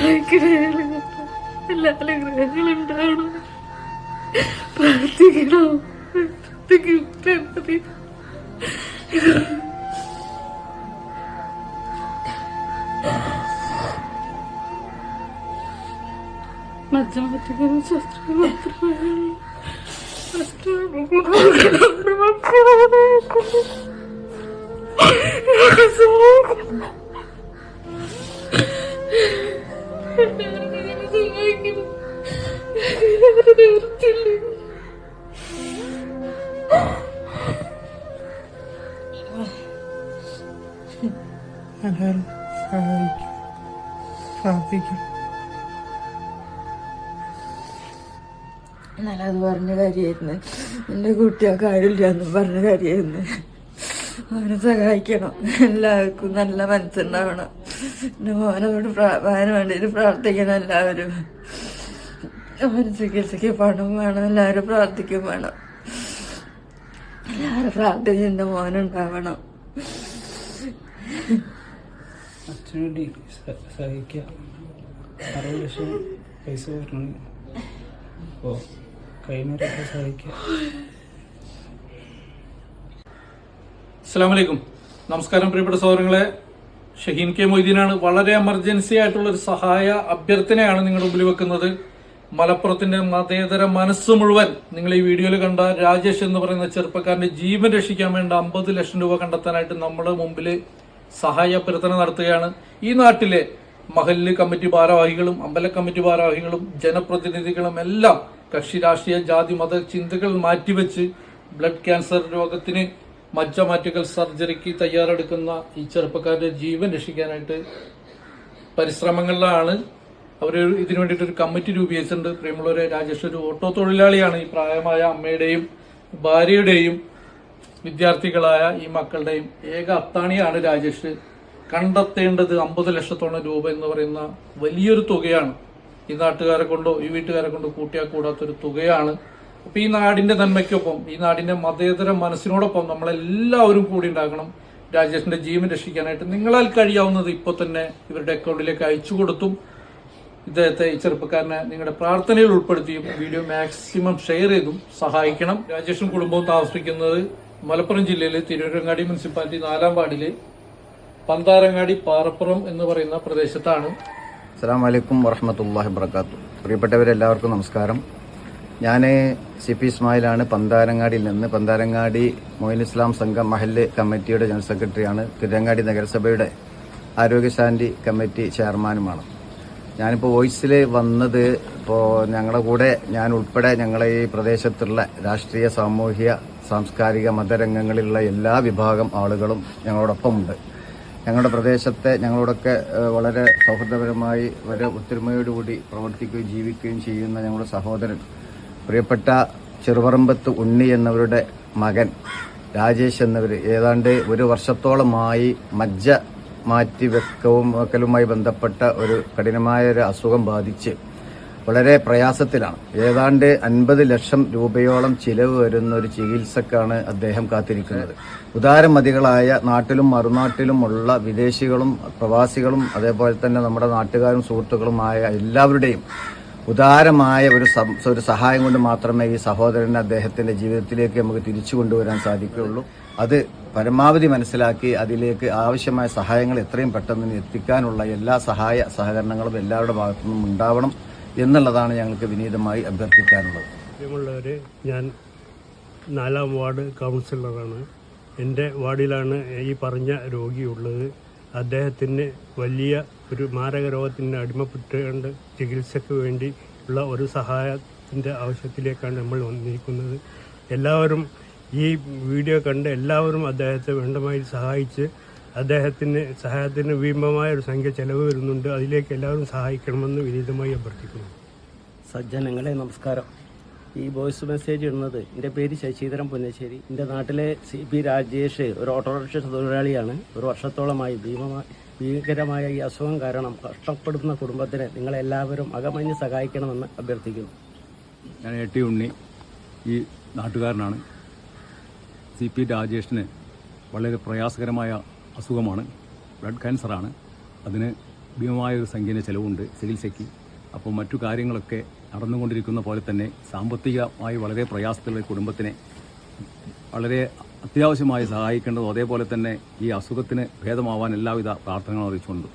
എല്ലാ അനുഗ്രഹങ്ങളും ഉണ്ടാവണം. പ്രാർത്ഥിക്കണം. മജ്ജമാറ്റിക്കണം, ശസ്ത്രം മാത്രമേ എല്ലാവരും സഹായിക്കും, പ്രാർത്ഥിക്കും. ഞാനത് പറഞ്ഞ കാര്യമായിരുന്നു. എൻ്റെ കുട്ടികൾക്ക് ആരില്ലാന്ന് പറഞ്ഞ കാര്യമായിരുന്നു. അവനെ സഹായിക്കണം. എല്ലാവർക്കും നല്ല മനസ്സുണ്ടാവണം. എൻ്റെ മോനോട് അവന് വേണ്ടിയിട്ട് പ്രാർത്ഥിക്കണം എല്ലാവരും. അവന് ചികിത്സയ്ക്ക് പണം വേണം. എല്ലാവരും പ്രാർത്ഥിക്കും വേണം. എല്ലാവരും പ്രാർത്ഥിച്ച് എൻ്റെ മോനുണ്ടാവണം. അച്ഛനുവേണ്ടി സഹായിക്കാം. 60 ലക്ഷം പൈസ വരണം. അപ്പോൾ കഴിയുന്നവരൊക്കെ സഹായിക്കാം. അസ്സലാമു അലൈക്കും. നമസ്കാരം പ്രിയപ്പെട്ട സഹോദരങ്ങളെ, ഷഹീൻ കെ മൊയ്തീനാണ്. വളരെ എമർജൻസി ആയിട്ടുള്ളൊരു സഹായ അഭ്യർത്ഥനയാണ് നിങ്ങളുടെ മുമ്പിൽ വെക്കുന്നത്. മലപ്പുറത്തിന്റെ മതേതര മനസ്സ് മുഴുവൻ നിങ്ങൾ ഈ വീഡിയോയിൽ കണ്ട രാജേഷ് എന്ന് പറയുന്ന ചെറുപ്പക്കാരന്റെ ജീവൻ രക്ഷിക്കാൻ വേണ്ട 50 ലക്ഷം രൂപ കണ്ടെത്താനായിട്ട് നമ്മുടെ മുമ്പിൽ സഹായ അഭ്യർത്ഥന നടത്തുകയാണ്. ഈ നാട്ടിലെ മഹല്ല് കമ്മിറ്റി ഭാരവാഹികളും അമ്പല കമ്മിറ്റി ഭാരവാഹികളും ജനപ്രതിനിധികളും എല്ലാം കക്ഷി രാഷ്ട്രീയ ജാതി മത ചിന്തകൾ മാറ്റിവെച്ച് ബ്ലഡ് ക്യാൻസർ രോഗത്തിന് മജ്ജ മാറ്റിക്കൽ സർജറിക്ക് തയ്യാറെടുക്കുന്ന ഈ ചെറുപ്പക്കാരുടെ ജീവൻ രക്ഷിക്കാനായിട്ട് പരിശ്രമങ്ങളിലാണ്. അവർ ഇതിനു വേണ്ടിയിട്ട് ഒരു കമ്മിറ്റി രൂപീകരിച്ചിട്ടുണ്ട്. പ്രിയമുള്ളവരെ, രാജേഷ് ഒരു ഓട്ടോ തൊഴിലാളിയാണ്. ഈ പ്രായമായ അമ്മയുടെയും ഭാര്യയുടെയും വിദ്യാർത്ഥികളായ ഈ മക്കളുടെയും ഏക അത്താണിയാണ് രാജേഷ്. കണ്ടെത്തേണ്ടത് 50 ലക്ഷത്തോളം രൂപ എന്ന് പറയുന്ന വലിയൊരു തുകയാണ്. ഈ നാട്ടുകാരെ കൊണ്ടോ ഈ വീട്ടുകാരെ കൊണ്ടോ കൂട്ടിയാൽ കൂടാത്തൊരു തുകയാണ്. അപ്പൊ ഈ നാടിന്റെ നന്മയ്ക്കൊപ്പം, ഈ നാടിന്റെ മതേതര മനസ്സിനോടൊപ്പം നമ്മളെല്ലാവരും കൂടി ഉണ്ടാകണം. രാജേഷിന്റെ ജീവൻ രക്ഷിക്കാനായിട്ട് നിങ്ങളാൽ കഴിയാവുന്നത് ഇപ്പോൾ തന്നെ ഇവരുടെ അക്കൗണ്ടിലേക്ക് അയച്ചു കൊടുത്തും ഇദ്ദേഹത്തെ, ഈ ചെറുപ്പക്കാരനെ നിങ്ങളുടെ പ്രാർത്ഥനയിൽ ഉൾപ്പെടുത്തിയും വീഡിയോ മാക്സിമം ഷെയർ ചെയ്തും സഹായിക്കണം. രാജേഷും കുടുംബവും താമസിക്കുന്നത് മലപ്പുറം ജില്ലയിലെ തിരൂരങ്ങാടി മുനിസിപ്പാലിറ്റി 4-ാം വാർഡിലെ പന്താരങ്ങാടി പാറപ്പുറം എന്ന് പറയുന്ന പ്രദേശത്താണ്. അസ്സലാമു അലൈക്കും വറഹ്മത്തുള്ളാഹി വബറകാതുഹു. പ്രിയപ്പെട്ടവരെല്ലാവർക്കും നമസ്കാരം. ഞാൻ CP ഇസ്മായിലാണ്. പന്താരങ്ങാടിയിൽ നിന്ന് പന്താരങ്ങാടി മൊയ്ൻ ഇസ്ലാം സംഘം മഹല്ല് കമ്മിറ്റിയുടെ ജനറൽ സെക്രട്ടറിയാണ്. തിരങ്ങാടി നഗരസഭയുടെ ആരോഗ്യശാന്തി കമ്മിറ്റി ചെയർമാനുമാണ്. ഞാനിപ്പോൾ വോയിസിൽ വന്നത്, ഇപ്പോൾ ഞങ്ങളുടെ കൂടെ ഞാൻ ഉൾപ്പെടെ ഞങ്ങളെ ഈ പ്രദേശത്തുള്ള രാഷ്ട്രീയ, സാമൂഹ്യ, സാംസ്കാരിക, മതരംഗങ്ങളിലുള്ള എല്ലാ വിഭാഗം ആളുകളും ഞങ്ങളോടൊപ്പമുണ്ട്. ഞങ്ങളുടെ പ്രദേശത്തെ ഞങ്ങളോടൊക്കെ വളരെ സൗഹൃദപരമായി വളരെ ഒത്തൊരുമയോടുകൂടി പ്രവർത്തിക്കുകയും ജീവിക്കുകയും ചെയ്യുന്ന ഞങ്ങളുടെ സഹോദരൻ, പ്രിയപ്പെട്ട ചെറുപറമ്പത്ത് ഉണ്ണി എന്നവരുടെ മകൻ രാജേഷ് എന്നവർ ഏതാണ്ട് 1 വർഷത്തോളമായി മജ്ജ മാറ്റിവെക്കലുമായി ബന്ധപ്പെട്ട ഒരു കഠിനമായ ഒരു അസുഖം ബാധിച്ച് വളരെ പ്രയാസത്തിലാണ്. ഏതാണ്ട് 50 ലക്ഷം രൂപയോളം ചിലവ് വരുന്ന ഒരു ചികിത്സക്കാണ് അദ്ദേഹം കാത്തിരിക്കുന്നത്. ഉദാരമതികളായ നാട്ടിലും മറുനാട്ടിലുമുള്ള വിദേശികളും പ്രവാസികളും അതേപോലെ തന്നെ നമ്മുടെ നാട്ടുകാരും സുഹൃത്തുക്കളുമായ എല്ലാവരുടെയും ഉദാരമായ ഒരു സഹായം കൊണ്ട് മാത്രമേ ഈ സഹോദരനെ അദ്ദേഹത്തിന്റെ ജീവിതത്തിലേക്ക് നമുക്ക് തിരിച്ചു കൊണ്ടുവരാൻ സാധിക്കുകയുള്ളൂ. അത് പരമാവധി മനസ്സിലാക്കി അതിലേക്ക് ആവശ്യമായ സഹായങ്ങൾ എത്രയും പെട്ടെന്ന് എത്തിക്കാനുള്ള എല്ലാ സഹകരണങ്ങളും എല്ലാവരുടെ ഭാഗത്തുനിന്നും ഉണ്ടാവണം എന്നുള്ളതാണ് ഞങ്ങൾക്ക് വിനീതമായി അഭ്യർത്ഥിക്കാനുള്ളത്. പ്രിയമുള്ളവരെ, ഞാൻ 4-ാം വാർഡ് കൗൺസിലറാണ്. എൻ്റെ വാർഡിലാണ് ഈ പറഞ്ഞ രോഗിയുള്ളത്. അദ്ദേഹത്തിന് വലിയ ഒരു മാരക രോഗത്തിന് അടിമപ്പെട്ടുകൊണ്ട് ചികിത്സയ്ക്ക് വേണ്ടി ഉള്ള ഒരു സഹായത്തിൻ്റെ ആവശ്യത്തിലേക്കാണ് നമ്മൾ വന്നിരിക്കുന്നത്. എല്ലാവരും ഈ വീഡിയോ കണ്ട് എല്ലാവരും അദ്ദേഹത്തെ വേണ്ടമായി സഹായിച്ച് സഹായത്തിന് ഭീമമായ ഒരു സംഖ്യ ചെലവ് വരുന്നുണ്ട്. അതിലേക്ക് എല്ലാവരും സഹായിക്കണമെന്ന് വിനീതമായി അഭ്യർത്ഥിക്കുന്നു. സജ്ജനങ്ങളെ നമസ്കാരം. ഈ വോയിസ് മെസ്സേജ് ഇടുന്നത്, എൻ്റെ പേര് ശശിധരൻ പുന്നശ്ശേരി. എൻ്റെ നാട്ടിലെ CP രാജേഷ് ഒരു ഓട്ടോറിക്ഷ തൊഴിലാളിയാണ്. 1 വർഷത്തോളമായി ഭീകരമായ ഈ അസുഖം കാരണം കഷ്ടപ്പെടുന്ന കുടുംബത്തിനെ നിങ്ങളെല്ലാവരും അകമഞ്ഞ് സഹായിക്കണമെന്ന് അഭ്യർത്ഥിക്കുന്നു. ഞാൻ AT ഉണ്ണി, ഈ നാട്ടുകാരനാണ്. CP രാജേഷിന് വളരെ പ്രയാസകരമായ അസുഖമാണ്, ബ്ലഡ് ക്യാൻസറാണ്. അതിന് ഭീമമായൊരു സംഖ്യേൻ്റെ ചിലവുണ്ട് ചികിത്സയ്ക്ക്. അപ്പോൾ മറ്റു കാര്യങ്ങളൊക്കെ നടന്നുകൊണ്ടിരിക്കുന്ന പോലെ തന്നെ സാമ്പത്തികമായി വളരെ പ്രയാസത്തിലുള്ള കുടുംബത്തിനെ വളരെ അത്യാവശ്യമായി സഹായിക്കേണ്ടതും അതേപോലെ തന്നെ ഈ അസുഖത്തിന് ഭേദമാവാൻ എല്ലാവിധ പ്രാർത്ഥനകളും അറിയിച്ചുകൊണ്ട്